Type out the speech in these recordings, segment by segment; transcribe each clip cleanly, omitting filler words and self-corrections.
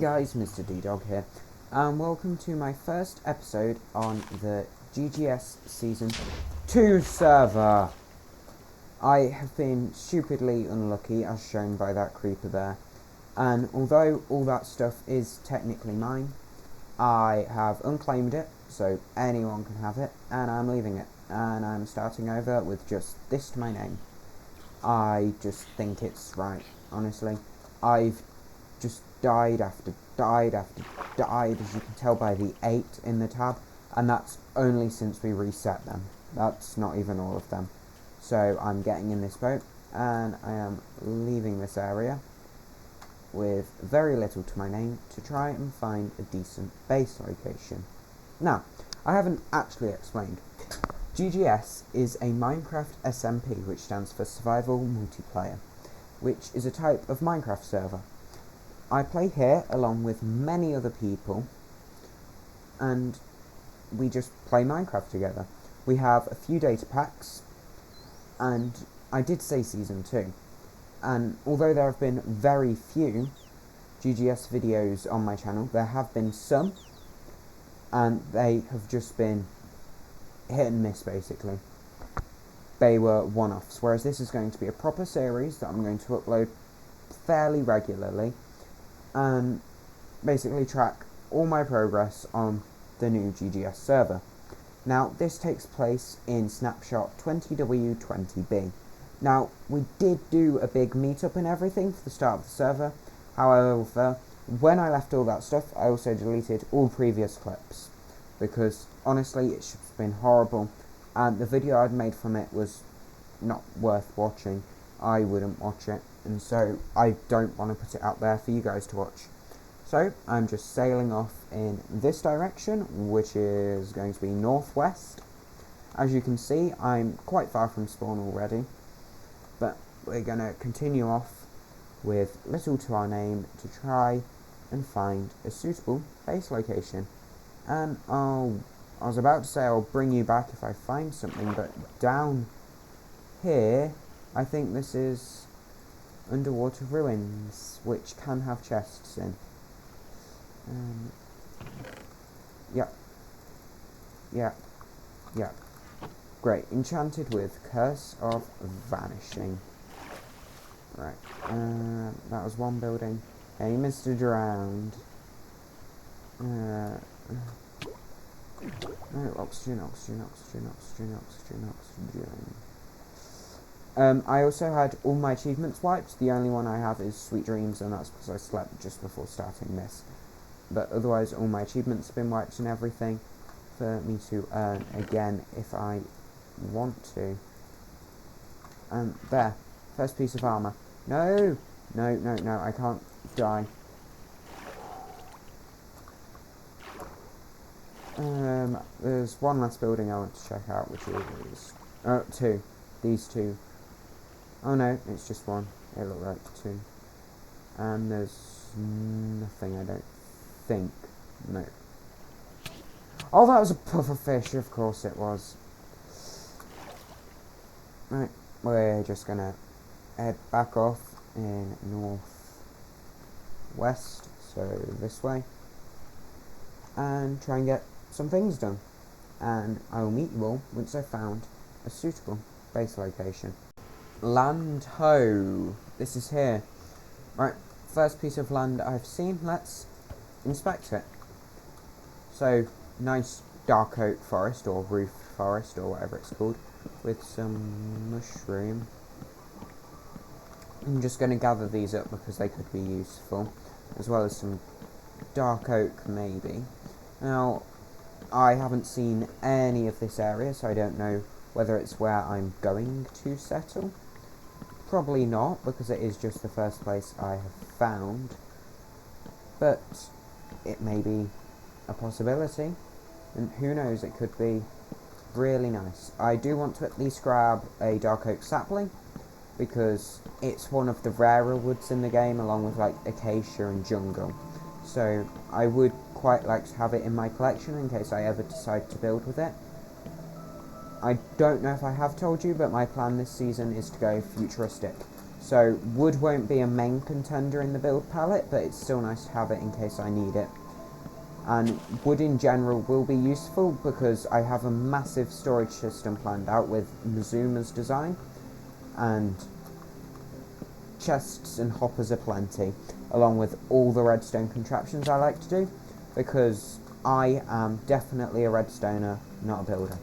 guys, MrDDog here, and welcome to my first episode on the GGS Season 2 server. I have been stupidly unlucky, as shown by that creeper there, and although all that stuff is technically mine, I have unclaimed it, so anyone can have it, and I'm leaving it, and I'm starting over with just this to my name. I just think it's right, honestly. I've just died after died after died, as you can tell by the 8 in the tab, and that's only since we reset them. That's not even all of them. So I'm getting in this boat, and I am leaving this area with very little to my name to try and find a decent base location. Now, I haven't actually explained. GGS is a Minecraft SMP, which stands for Survival Multiplayer, which is a type of Minecraft server. I play here along with many other people, and we just play Minecraft together. We have a few data packs, and I did say Season 2, and although there have been very few GGS videos on my channel, there have been some, and they have just been hit and miss, basically. They were one-offs, whereas this is going to be a proper series that I'm going to upload fairly regularly, and basically track all my progress on the new GGS server. Now, this takes place in snapshot 20W20B. Now, we did do a big meetup and everything for the start of the server. However, when I left all that stuff, I also deleted all previous clips, because honestly it's just been horrible, and the video I'd made from it was not worth watching. I wouldn't watch it, and so I don't want to put it out there for you guys to watch. So I'm just sailing off in this direction, which is going to be northwest. As you can see, I'm quite far from spawn already, but we're going to continue off with little to our name to try and find a suitable base location. And I was about to say I'll bring you back if I find something, but down here I think this is underwater ruins, which can have chests in. Yeah. Great. Enchanted with Curse of Vanishing. Right. That was one building. Hey, Mr. Drowned. No, oxygen. I also had all my achievements wiped. The only one I have is Sweet Dreams, and that's because I slept just before starting this. But otherwise, all my achievements have been wiped and everything for me to earn again if I want to. And there, first piece of armor. No, I can't die. There's one last building I want to check out, which is two. These two. Oh no, it's just one. It looked like two. And there's nothing, I don't think. No. Oh, that was a puffer fish. Of course it was. Right, we're just gonna head back off in northwest, so this way, and try and get some things done, and I will meet you all once I've found a suitable base location. Land ho! This is here. Right, first piece of land I've seen. Let's inspect it. So, nice dark oak forest, or roof forest, or whatever it's called, with some mushroom. I'm just going to gather these up because they could be useful, as well as some dark oak maybe. Now, I haven't seen any of this area, so I don't know whether it's where I'm going to settle. Probably not, because it is just the first place I have found. But it may be a possibility, and who knows, it could be really nice. I do want to at least grab a dark oak sapling, because it's one of the rarer woods in the game, along with like acacia and jungle. So I would quite like to have it in my collection in case I ever decide to build with it. I don't know if I have told you, but my plan this season is to go futuristic. So wood won't be a main contender in the build palette, but it's still nice to have it in case I need it. And wood in general will be useful because I have a massive storage system planned out with Mizuma's design, and chests and hoppers are plenty, along with all the redstone contraptions I like to do, because I am definitely a redstoner, not a builder.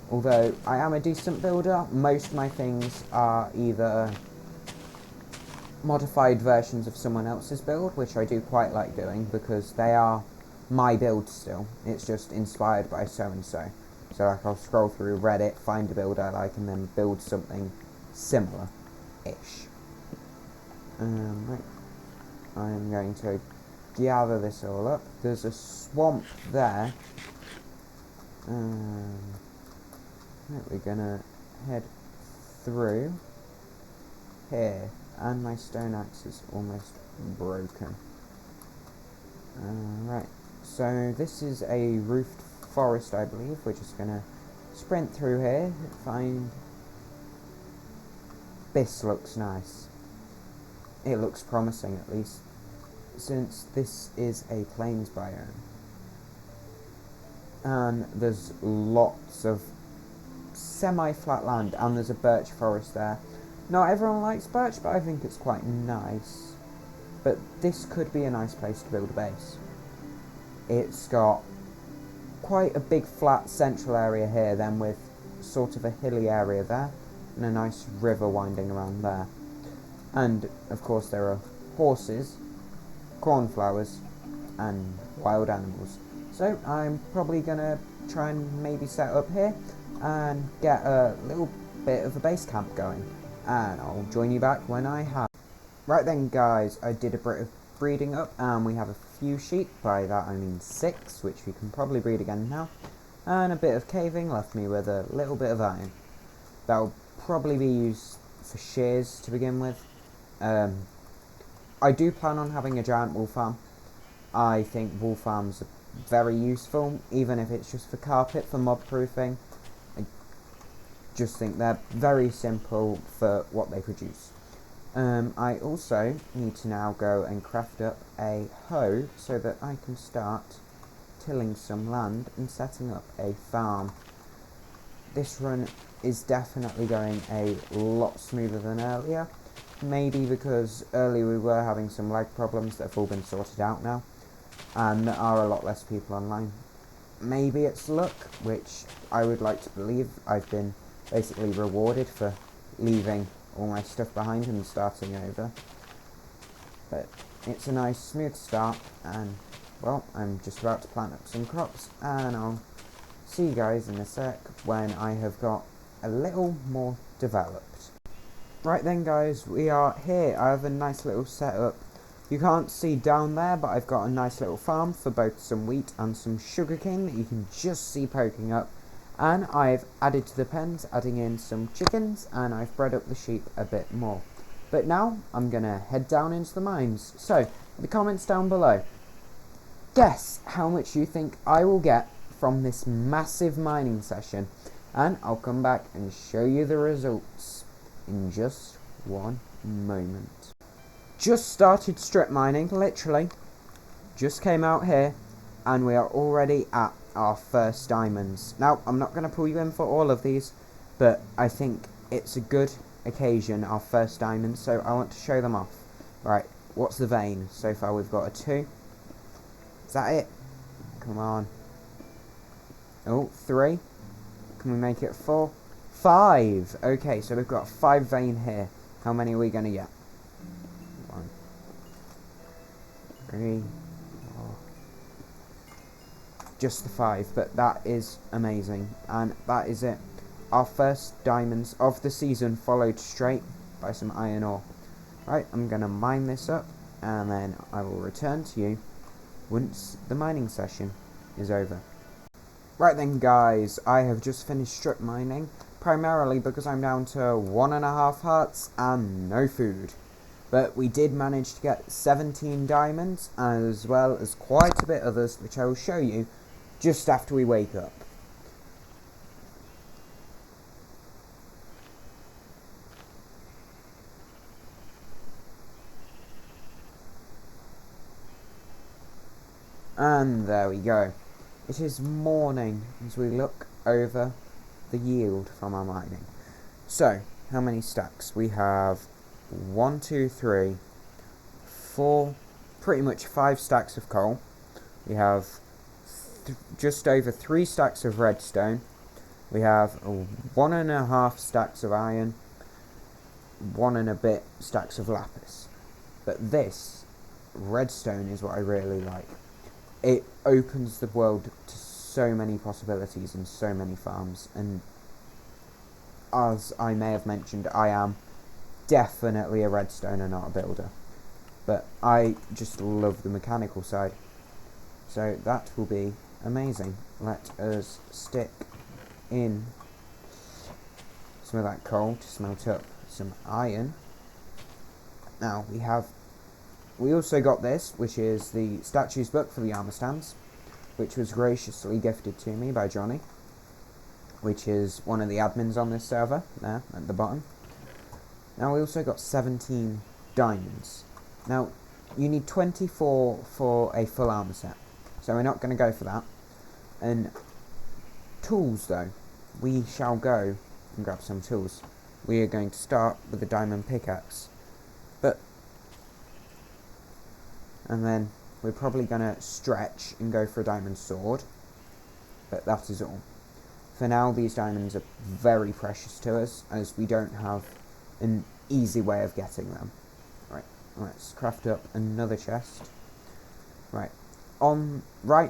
Although I am a decent builder, most of my things are either modified versions of someone else's build, which I do quite like doing because they are my build still. It's just inspired by so and so. So like I'll scroll through Reddit, find a build I like, and then build something similar-ish. Right. I'm going to gather this all up. There's a swamp there. Right, we're gonna head through here, and my stone axe is almost broken. Right, so this is a roofed forest, I believe. We're just gonna sprint through here and find... This looks nice. It looks promising, at least, since this is a plains biome. And there's lots of semi-flat land, and there's a birch forest there. Not everyone likes birch, but I think it's quite nice. But this could be a nice place to build a base. It's got quite a big flat central area here, then with sort of a hilly area there, and a nice river winding around there. And of course there are horses, cornflowers, and wild animals. So I'm probably gonna try and maybe set up here and get a little bit of a base camp going, and I'll join you back when I have. Right then guys, I did a bit of breeding up, and we have a few sheep. By that I mean 6, which we can probably breed again now, and a bit of caving left me with a little bit of iron. That'll probably be used for shears to begin with. I do plan on having a giant wool farm. I think wool farms are very useful, even if it's just for carpet, for mob proofing. I just think they're very simple for what they produce. I also need to now go and craft up a hoe so that I can start tilling some land and setting up a farm. This run is definitely going a lot smoother than earlier. Maybe because earlier we were having some lag problems that have all been sorted out now, and there are a lot less people online. Maybe it's luck, which I would like to believe. I've been basically rewarded for leaving all my stuff behind and starting over. But it's a nice smooth start, and well, I'm just about to plant up some crops, and I'll see you guys in a sec when I have got a little more developed. Right then guys, we are here. I have a nice little setup. You can't see down there, but I've got a nice little farm for both some wheat and some sugarcane that you can just see poking up. And I've added to the pens, adding in some chickens, and I've bred up the sheep a bit more. But now, I'm gonna head down into the mines. So, in the comments down below, guess how much you think I will get from this massive mining session, and I'll come back and show you the results in just one moment. Just started strip mining, literally. Just came out here, and we are already at our first diamonds. Now, I'm not going to pull you in for all of these, but I think it's a good occasion, our first diamonds, so I want to show them off. Right, what's the vein? So far we've got a 2. Is that it? Come on. Oh, 3. Can we make it 4? 5. Okay, so we've got 5 vein here. How many are we going to get? 1, 3, 4. Just the 5, but that is amazing. And that is it. Our first diamonds of the season, followed straight by some iron ore. Right, I'm going to mine this up, and then I will return to you once the mining session is over. Right then guys, I have just finished strip mining, primarily because I'm down to 1.5 hearts and no food. But we did manage to get 17 diamonds, as well as quite a bit others, which I will show you just after we wake up. And there we go. It is morning as we look over the yield from our mining. So, how many stacks? We have 1, 2, 3, 4, pretty much 5 stacks of coal. We have just over 3 stacks of redstone. We have 1.5 stacks of iron, 1 and a bit stacks of lapis. But this redstone is what I really like. It opens the world to so many possibilities and so many farms, and as I may have mentioned, I am definitely a redstoner, not a builder, but I just love the mechanical side, so that will be amazing. Let us stick in some of that coal to smelt up some iron. Now we also got this, which is the statues book for the armor stands, which was graciously gifted to me by Johnny, which is one of the admins on this server, there at the bottom. Now we also got 17 diamonds. Now you need 24 for a full armor set, so we're not going to go for that. And tools though, we shall go and grab some tools. We are going to start with a diamond pickaxe, and then we're probably going to stretch and go for a diamond sword, but that is all. For now, these diamonds are very precious to us, as we don't have an easy way of getting them. Right, let's craft up another chest. Right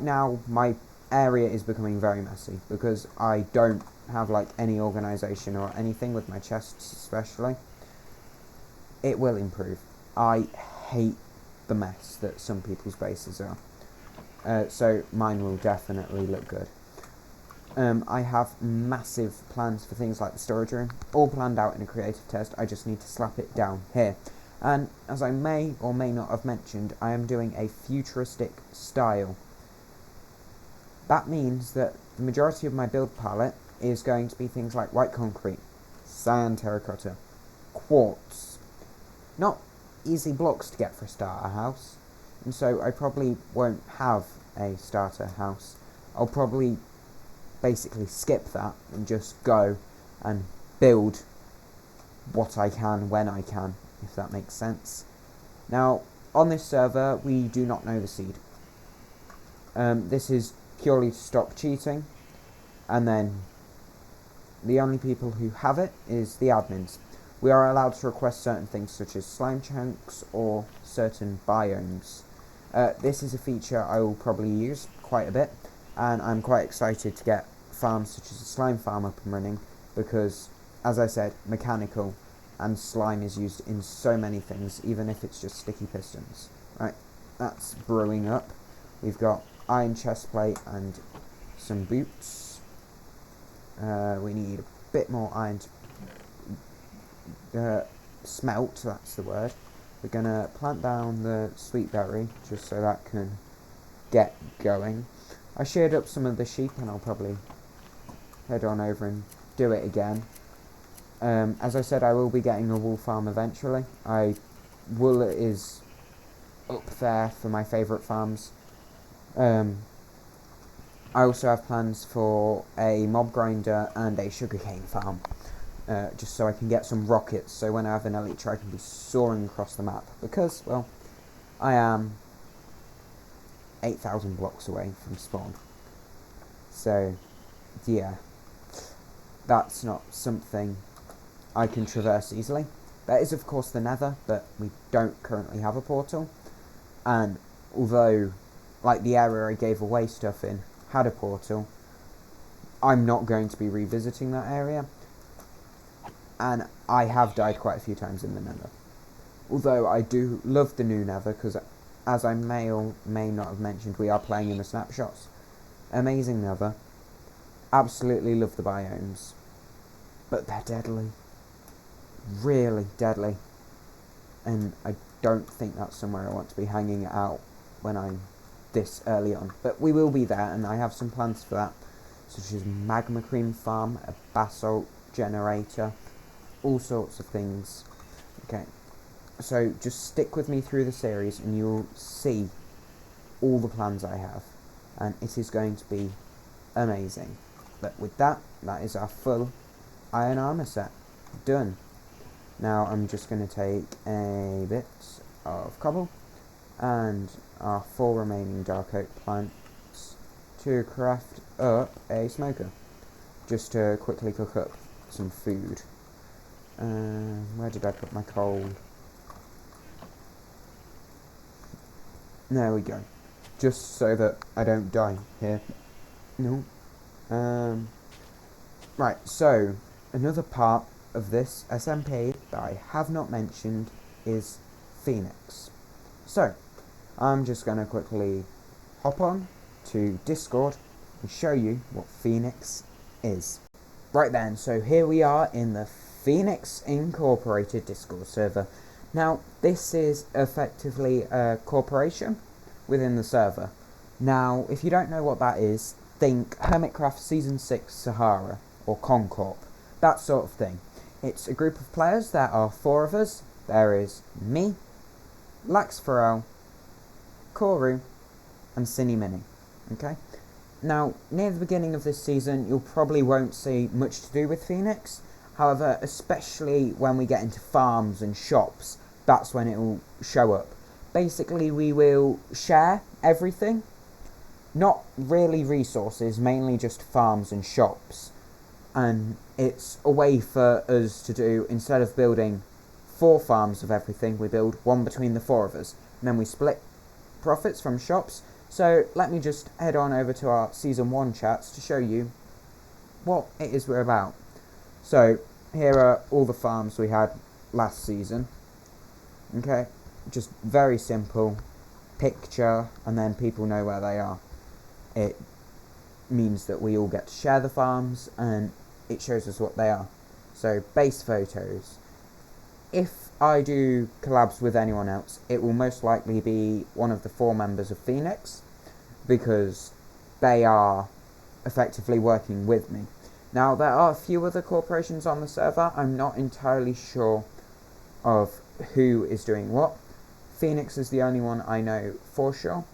now, my area is becoming very messy, because I don't have like any organisation or anything with my chests especially. It will improve. I hate the mess that some people's bases are, so mine will definitely look good. I have massive plans for things like the storage room, all planned out in a creative test. I just need to slap it down here. And as I may or may not have mentioned, I am doing a futuristic style. That means that the majority of my build palette is going to be things like white concrete, cyan terracotta, quartz. Not easy blocks to get for a starter house, and so I probably won't have a starter house. I'll probably basically skip that and just go and build what I can when I can, if that makes sense. Now, on this server, we do not know the seed. This is purely to stop cheating, and then the only people who have it is the admins. We are allowed to request certain things such as slime chunks or certain biomes. This is a feature I will probably use quite a bit, and I'm quite excited to get farms such as a slime farm up and running, because, as I said, mechanical and slime is used in so many things, even if it's just sticky pistons. Right, that's brewing up. We've got iron chestplate and some boots. We need a bit more iron to smelt, that's the word. We're gonna plant down the sweet berry just so that can get going. I sheared up some of the sheep, and I'll probably head on over and do it again. As I said, I will be getting a wool farm eventually. Wool is up there for my favourite farms. I also have plans for a mob grinder and a sugarcane farm, just so I can get some rockets, so when I have an elytra I can be soaring across the map, because, well, I am 8,000 blocks away from spawn. So, yeah, that's not something I can traverse easily. There is, of course, the Nether, but we don't currently have a portal, and although, like, the area I gave away stuff in had a portal, I'm not going to be revisiting that area, and I have died quite a few times in the Nether. Although I do love the new Nether, because as I may or may not have mentioned, we are playing in the snapshots. Amazing Nether. Absolutely love the biomes. But they're deadly. Really deadly. And I don't think that's somewhere I want to be hanging out when I'm this early on. But we will be there, and I have some plans for that, such as magma cream farm, a basalt generator, all sorts of things. Okay, so just stick with me through the series and you'll see all the plans I have, and it is going to be amazing. But with that, that is our full iron armor set done. Now I'm just going to take a bit of cobble and our 4 remaining dark oak planks to craft up a smoker, just to quickly cook up some food. Where did I put my coal? There we go. Just so that I don't die here. No. Right, so another part of this SMP that I have not mentioned is Phoenix. So, I'm just going to quickly hop on to Discord and show you what Phoenix is. Right then, so here we are in the Phoenix Incorporated Discord server. Now, this is effectively a corporation within the server. Now, if you don't know what that is, think Hermitcraft Season 6 Sahara or Concorp, that sort of thing. It's a group of players. There are 4 of us. There is me, Lax Pharrell, Koru, and Cinny Mini. Okay? Now, near the beginning of this season, you'll probably won't see much to do with Phoenix. However, especially when we get into farms and shops, that's when it will show up. Basically, we will share everything. Not really resources, mainly just farms and shops. And it's a way for us to do, instead of building 4 farms of everything, we build 1 between the 4 of us. And then we split profits from shops. So let me just head on over to our Season 1 chats to show you what it is we're about. So here are all the farms we had last season. Okay, just very simple picture, and then people know where they are. It means that we all get to share the farms, and it shows us what they are. So base photos. If I do collabs with anyone else, it will most likely be one of the 4 members of Phoenix, because they are effectively working with me. Now, there are a few other corporations on the server. I'm not entirely sure of who is doing what. Phoenix is the only one I know for sure.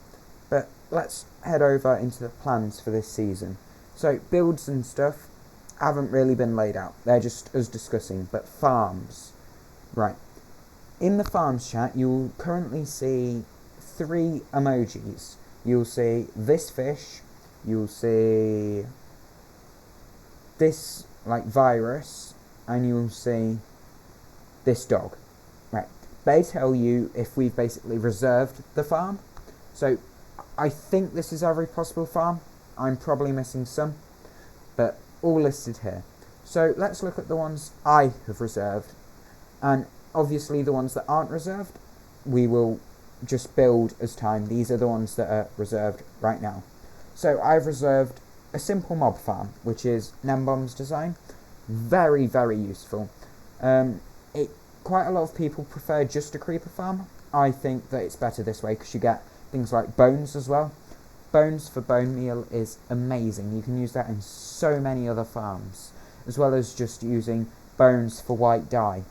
But let's head over into the plans for this season. So, builds and stuff haven't really been laid out. They're just us discussing. But farms. Right. In the farms chat, you'll currently see 3 emojis. You'll see this fish. You'll see this, like, virus. And you'll see this dog. Right. They tell you if we've basically reserved the farm. So, I think this is every possible farm. I'm probably missing some, but all listed here. So let's look at the ones I have reserved, and obviously the ones that aren't reserved, we will just build as time. These are the ones that are reserved right now. So I've reserved a simple mob farm, which is Nembom's design. Very, very useful. Quite a lot of people prefer just a creeper farm. I think that it's better this way because you get things like bones as well. Bones for bone meal is amazing. You can use that in so many other farms, as well as just using bones for white dye.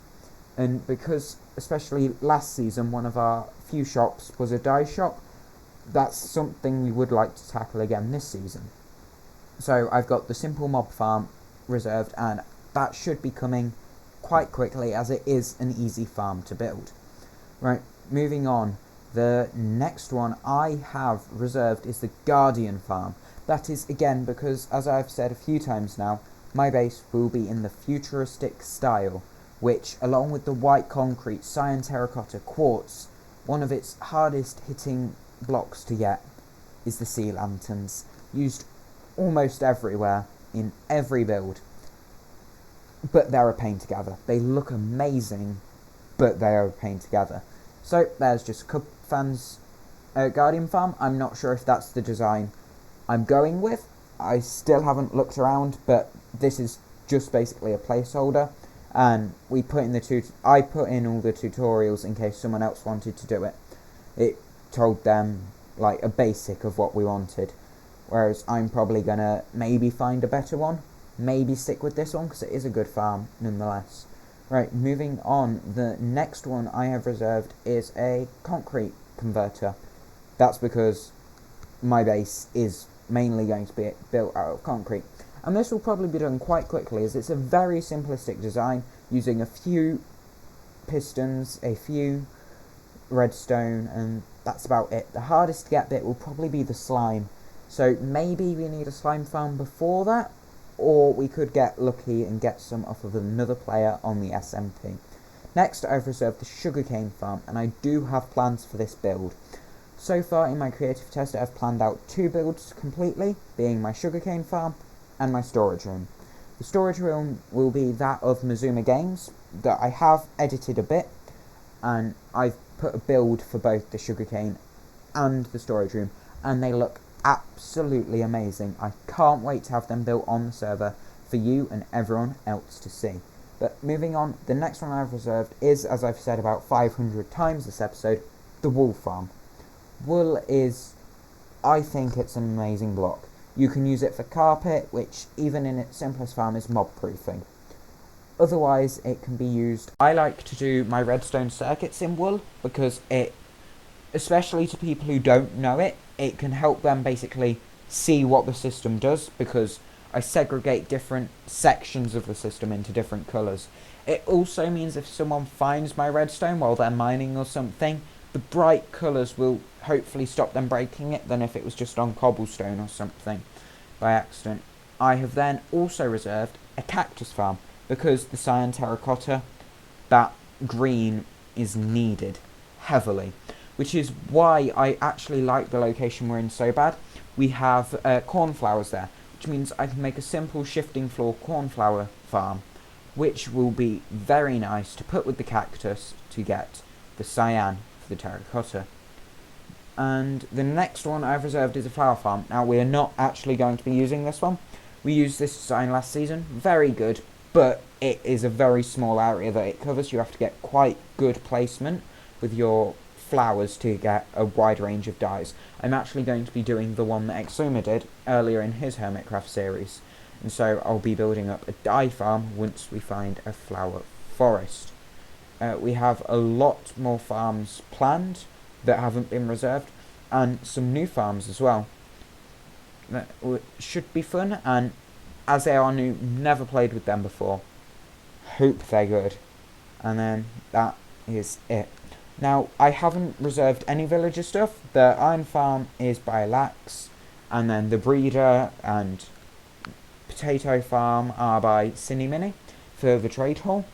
And because, especially last season, one of our few shops was a dye shop, that's something we would like to tackle again this season. So I've got the simple mob farm reserved, and that should be coming quite quickly, as it is an easy farm to build. Right, moving on. The next one I have reserved is the Guardian farm. That is, again, because, as I've said a few times now, my base will be in the futuristic style, which, along with the white concrete, cyan terracotta, quartz, one of its hardest hitting blocks to get is the sea lanterns, used almost everywhere, in every build. But they're a pain to gather. They look amazing, but they are a pain to gather. So there's just Cubfans Guardian farm. I'm not sure if that's the design I'm going with. I still haven't looked around, but this is just basically a placeholder. And we put in I put in all the tutorials in case someone else wanted to do it. It told them like a basic of what we wanted. Whereas I'm probably gonna maybe find a better one. Maybe stick with this one because it is a good farm nonetheless. Right, moving on, the next one I have reserved is a concrete converter. That's because my base is mainly going to be built out of concrete. And this will probably be done quite quickly, as it's a very simplistic design using a few pistons, a few redstone, and that's about it. The hardest to get bit will probably be the slime, so maybe we need a slime farm before that, or we could get lucky and get some off of another player on the SMP. Next, I've reserved the sugarcane farm, and I do have plans for this build. So far in my creative test, I've planned out 2 builds completely, being my sugarcane farm and my storage room. The storage room will be that of Mazuma Games, that I have edited a bit, and I've put a build for both the sugarcane and the storage room, and they look absolutely amazing. I can't wait to have them built on the server for you and everyone else to see. But moving on, the next one I've reserved is, as I've said about 500 times this episode, the wool farm. Wool is, I think it's an amazing block. You can use it for carpet, which even in its simplest form is mob proofing. Otherwise, it can be used. I like to do my redstone circuits in wool because it, especially to people who don't know it, it can help them basically see what the system does, because I segregate different sections of the system into different colours. It also means if someone finds my redstone while they're mining or something, the bright colours will hopefully stop them breaking it than if it was just on cobblestone or something by accident. I have then also reserved a cactus farm, because the cyan terracotta, that green is needed heavily, which is why I actually like the location we're in so bad. We have cornflowers there, which means I can make a simple shifting floor cornflower farm, which will be very nice to put with the cactus to get the cyan for the terracotta. And the next one I've reserved is a flower farm. Now, we are not actually going to be using this one. We used this design last season, very good, but it is a very small area that it covers. You have to get quite good placement with your flowers to get a wide range of dyes. I'm actually going to be doing the one that Exuma did earlier in his Hermitcraft series, and so I'll be building up a dye farm once we find a flower forest. We have a lot more farms planned that haven't been reserved, and some new farms as well. That should be fun, and as they are new, never played with them before, hope they're good. And then that is it. Now, I haven't reserved any villager stuff. The iron farm is by Lax, and then the breeder and potato farm are by Cinny Mini for the trade hall.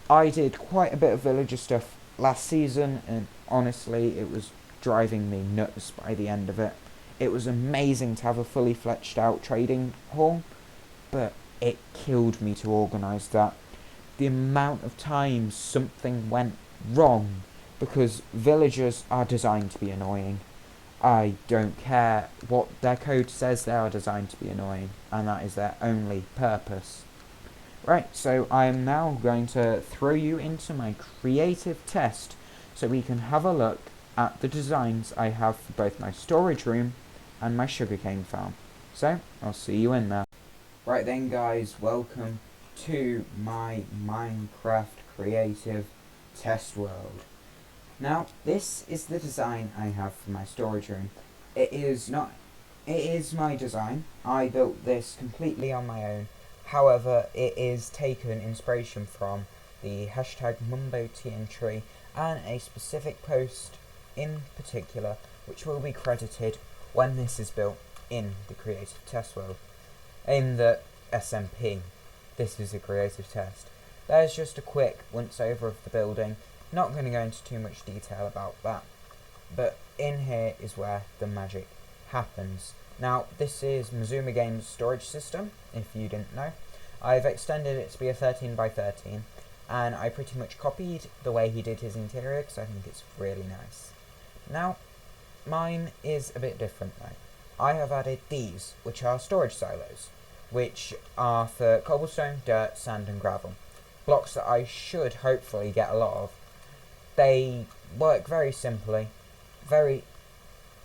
I did quite a bit of villager stuff last season, and honestly, it was driving me nuts by the end of it. It was amazing to have a fully fleshed out trading hall, but it killed me to organise that. The amount of times something went wrong, because villagers are designed to be annoying. I don't care what their code says, they are designed to be annoying, and that is their only purpose. Right, so I am now going to throw you into my creative test so we can have a look at the designs I have for both my storage room and my sugarcane farm. So, I'll see you in there. Right then guys, welcome to my Minecraft creative test world. Now, this is the design I have for my storage room. It is my design. I built this completely on my own. However, it is taken inspiration from the hashtag MumboTNtree and a specific post in particular, which will be credited when this is built in the creative test world. In the SMP, this is a creative test. There's just a quick once over of the building. Not going to go into too much detail about that, but in here is where the magic happens. Now, this is Mazuma Games' storage system, if you didn't know. I've extended it to be a 13 by 13, and I pretty much copied the way he did his interior because I think it's really nice. Now, mine is a bit different though. I have added these, which are storage silos, which are for cobblestone, dirt, sand and gravel. Blocks that I should hopefully get a lot of. They work very simply. The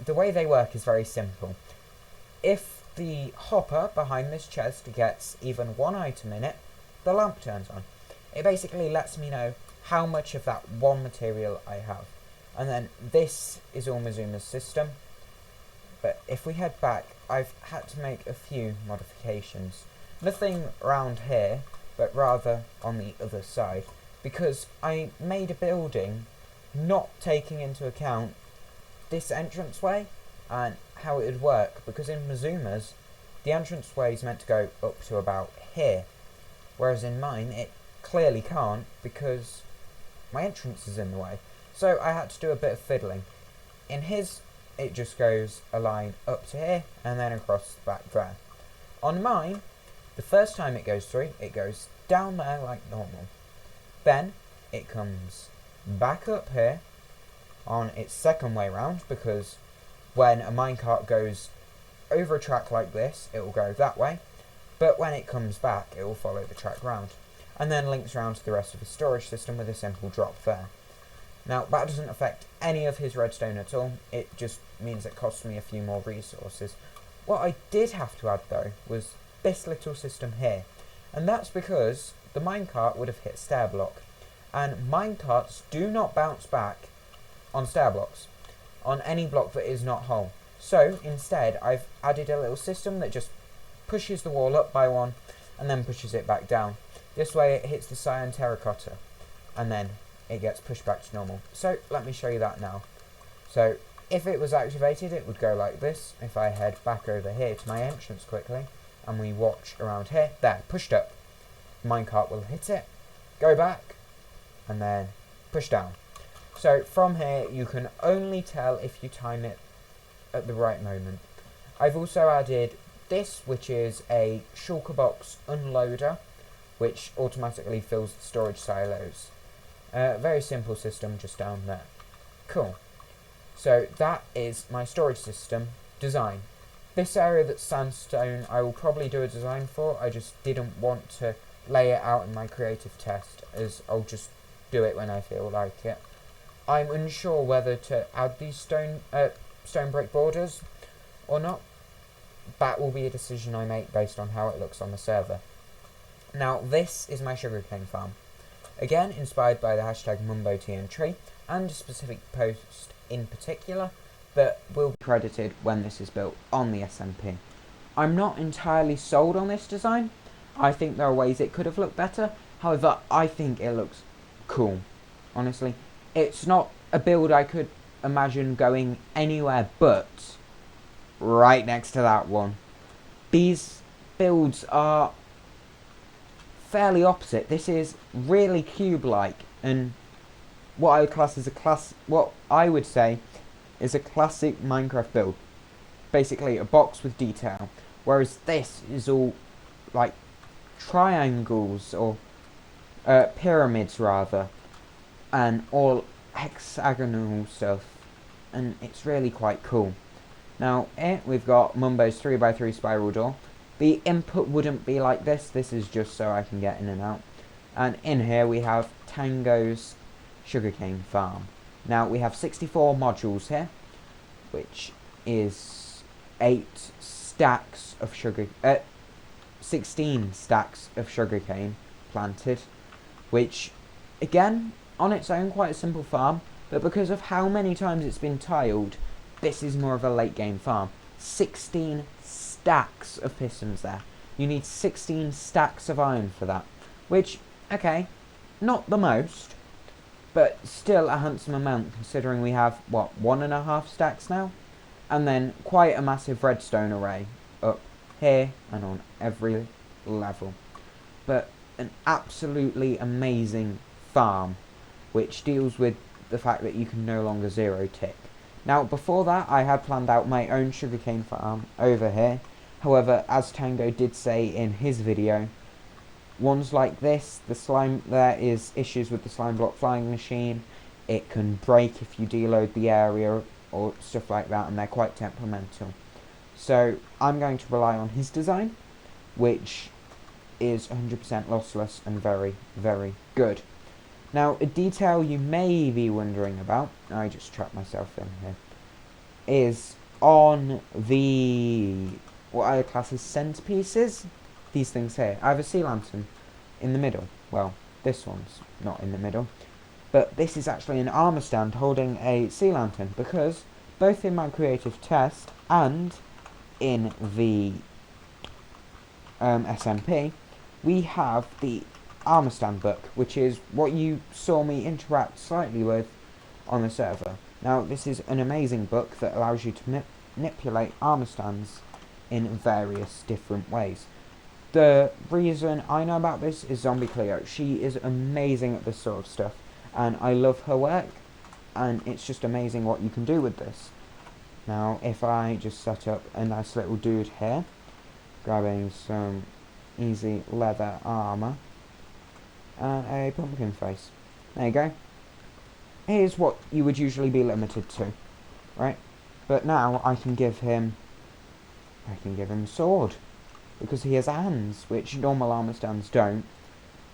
way they work is very simple. If the hopper behind this chest gets even one item in it, the lamp turns on. It basically lets me know how much of that one material I have. And then this is all Mazuma's system. but if we head back, I've had to make a few modifications. Nothing around here, but rather on the other side, because I made a building not taking into account this entranceway and how it would work, because in Mazuma's, the entranceway is meant to go up to about here, whereas in mine it clearly can't because my entrance is in the way. So I had to do a bit of fiddling. In his, it just goes a line up to here and then across back there. On mine, the first time it goes through, it goes down there like normal. Then it comes back up here on its second way round, because when a minecart goes over a track like this, it will go that way, but when it comes back, it will follow the track round, and then links round to the rest of his storage system with a simple drop there. Now, that doesn't affect any of his redstone at all, it just means it costs me a few more resources. What I did have to add, though, was this little system here, and that's because the minecart would have hit stair block, and minecarts do not bounce back on stair blocks, on any block that is not whole. So, instead, I've added a little system that just pushes the wall up by one, and then pushes it back down. This way it hits the cyan terracotta, and then it gets pushed back to normal. So, let me show you that now. So, if it was activated, it would go like this. If I head back over here to my entrance quickly, and we watch around here, there, pushed up. Minecart will hit it, go back, and then push down. So from here you can only tell if you time it at the right moment. I've also added this, which is a shulker box unloader, which automatically fills the storage silos. Very simple system just down there. Cool. So that is my storage system design. This area that's sandstone I will probably do a design for. I just didn't want to lay it out in my creative test, as I'll just do it when I feel like it. I'm unsure whether to add these stone brick borders or not. That will be a decision I make based on how it looks on the server. Now, this is my sugarcane farm. Again, inspired by the hashtag MumboTNT and a specific post in particular that will be credited when this is built on the SMP. I'm not entirely sold on this design. I think there are ways it could have looked better. However, I think it looks cool. Honestly, it's not a build I could imagine going anywhere but right next to that one. These builds are fairly opposite. This is really cube-like, and what I would class as what I would say is a classic Minecraft build. Basically, a box with detail, whereas this is all like triangles or pyramids rather, and all hexagonal stuff, and it's really quite cool. Now here we've got Mumbo's 3x3 spiral door. The input wouldn't be like this, this is just so I can get in and out. And in here we have Tango's sugarcane farm. Now we have 64 modules here, which is 16 stacks of sugarcane planted, which again, on its own, quite a simple farm, but because of how many times it's been tiled, this is more of a late game farm. 16 stacks of pistons there. You need 16 stacks of iron for that, which, okay, not the most, but still a handsome amount considering we have, what, 1.5 stacks now? And then quite a massive redstone array up here and on every level. But an absolutely amazing farm, which deals with the fact that you can no longer zero tick. Now, before that, I had planned out my own sugarcane farm over here. However, as Tango did say in his video, ones like this, there is issues with the slime block flying machine. It can break if you deload the area or stuff like that, and they're quite temperamental. So I'm going to rely on his design, which is 100% lossless and very, very good. Now, a detail you may be wondering about, I just trapped myself in here, is on the, what I would class as centerpieces, these things here. I have a sea lantern in the middle. Well, this one's not in the middle, but this is actually an armor stand holding a sea lantern, because both in my creative test and in the SMP, we have the armor stand book, which is what you saw me interact slightly with on the server. Now, this is an amazing book that allows you to manipulate armor stands in various different ways. The reason I know about this is Zombie Cleo. She is amazing at this sort of stuff, and I love her work, and it's just amazing what you can do with this. Now, if I just set up a nice little dude here, grabbing some easy leather armor and a pumpkin face. There you go. Here's what you would usually be limited to, right? But now I can give him a sword, because he has hands, which normal armor stands don't.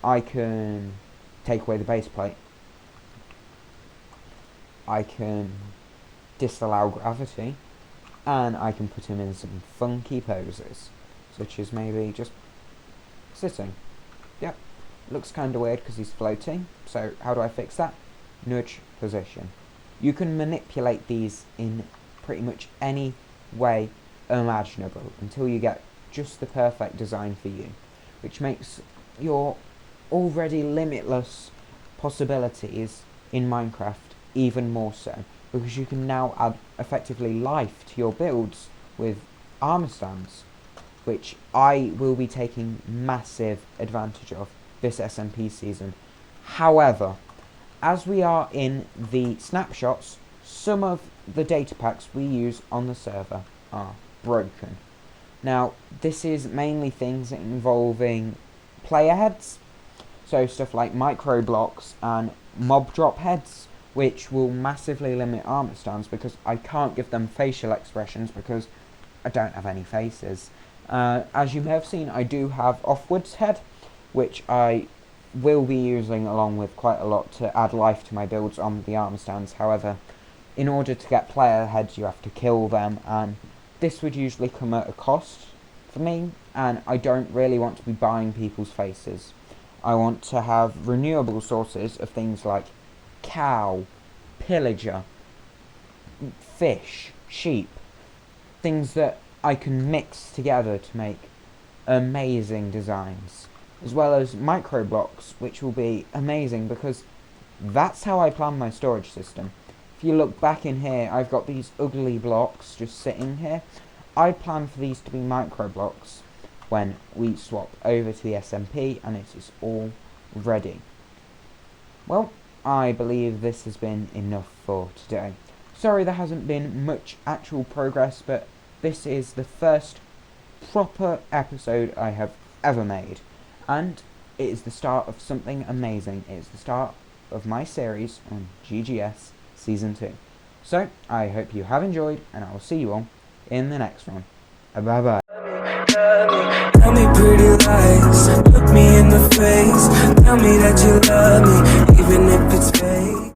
I can take away the base plate. I can disallow gravity, and I can put him in some funky poses, such as maybe just sitting. Yep, looks kind of weird because he's floating, so how do I fix that? Nudge position. You can manipulate these in pretty much any way imaginable until you get just the perfect design for you, which makes your already limitless possibilities in Minecraft even more so, because you can now add effectively life to your builds with armor stands, which I will be taking massive advantage of this SMP season. However, as we are in the snapshots, some of the data packs we use on the server are broken. Now, this is mainly things involving player heads, so stuff like micro blocks and mob drop heads, which will massively limit armor stands because I can't give them facial expressions because I don't have any faces. As you may have seen, I do have Offwood's head, which I will be using along with quite a lot to add life to my builds on the armor stands. However, in order to get player heads you have to kill them, and this would usually come at a cost for me, and I don't really want to be buying people's faces. I want to have renewable sources of things like cow, pillager, fish, sheep, things that I can mix together to make amazing designs, as well as micro blocks, which will be amazing because that's how I plan my storage system. If you look back in here, I've got these ugly blocks just sitting here. I plan for these to be micro blocks when we swap over to the SMP and it is all ready. Well, I believe this has been enough for today. Sorry there hasn't been much actual progress, but this is the first proper episode I have ever made, and it is the start of something amazing. It is the start of my series on GGS Season 2. So, I hope you have enjoyed, and I will see you all in the next one. Bye bye. Tell me pretty lies, look me in the face, tell me that you love me, even if it's fake.